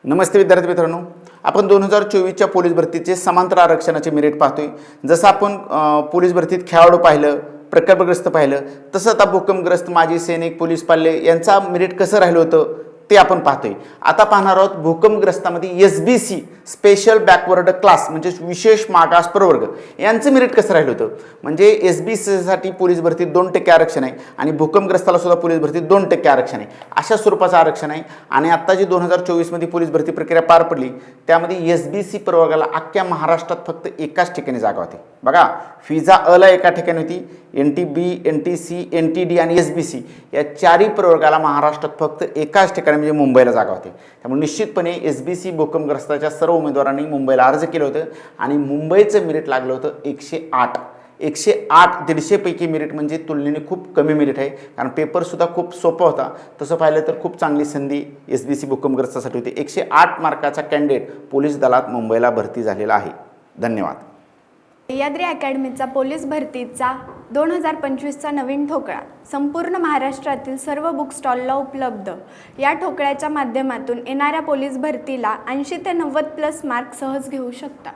नमस्ते विद्यार्थी मित्रांनो, आपण 2024च्या पोलीस भरतीचे समांतर आरक्षणाचे मेरिट पाहतोय। जसं आपण पोलीस भरतीत खेळाडू पाहिलं, प्रकल्पग्रस्त पाहिलं, तसं आता भूकंपग्रस्त माजी सैनिक, पोलीस पाल्य यांचा मेरिट कसं राहिलं होतं ते आपण पाहतोय। आता पाहणार आहोत भूकंपग्रस्तामध्ये एसबीसी स्पेशल बॅकवर्ड क्लास म्हणजे विशेष मागास प्रवर्ग यांचं मेरिट कसं राहिलं होतं। म्हणजे एसबीसीसाठी पोलीस भरतीत 2% आरक्षण आहे आणि भूकंपग्रस्ताला सुद्धा पोलीस भरतीत 2% आरक्षण आहे, अशा स्वरूपाचं आरक्षण आहे। आणि आता जी 2024 मध्ये पोलीस भरती प्रक्रिया पार पडली त्यामध्ये एसबीसी प्रवर्गाला अख्ख्या महाराष्ट्रात फक्त एकाच ठिकाणी जागा होती। बघा, फिजा अला एका ठिकाणी होती, एनटीबी, एनटीसी, एनटीडी आणि एसबीसी या चारही प्रवर्गाला महाराष्ट्रात फक्त एकाच ठिकाणी म्हणजे मुंबईला जागा होती। त्यामुळे निश्चितपणे एसबीसी भूकंपग्रस्ताच्या सर्व उमेदवारांनी मुंबईला अर्ज केलं होतं आणि मुंबईचं मेरिट लागलं होतं 108। 108 पैकी मेरिट म्हणजे तुलनेने खूप कमी मेरिट आहे, कारण पेपरसुद्धा खूप सोपा होता। तसं पाहिलं तर खूप चांगली संधी एसबीसी भूकंपग्रस्तासाठी होती। 108 मार्काचा कॅन्डिडेट पोलीस दलात मुंबईला भरती झालेला आहे। धन्यवाद। सह्याद्री अकॅडमीचा पोलीस भरतीचा 2025चा नवीन ठोकळा संपूर्ण महाराष्ट्रातील सर्व बुक स्टॉलला उपलब्ध। या ठोकळ्याच्या माध्यमातून येणाऱ्या पोलीस भरतीला 80 ते 90+ मार्क सहज घेऊ शकता।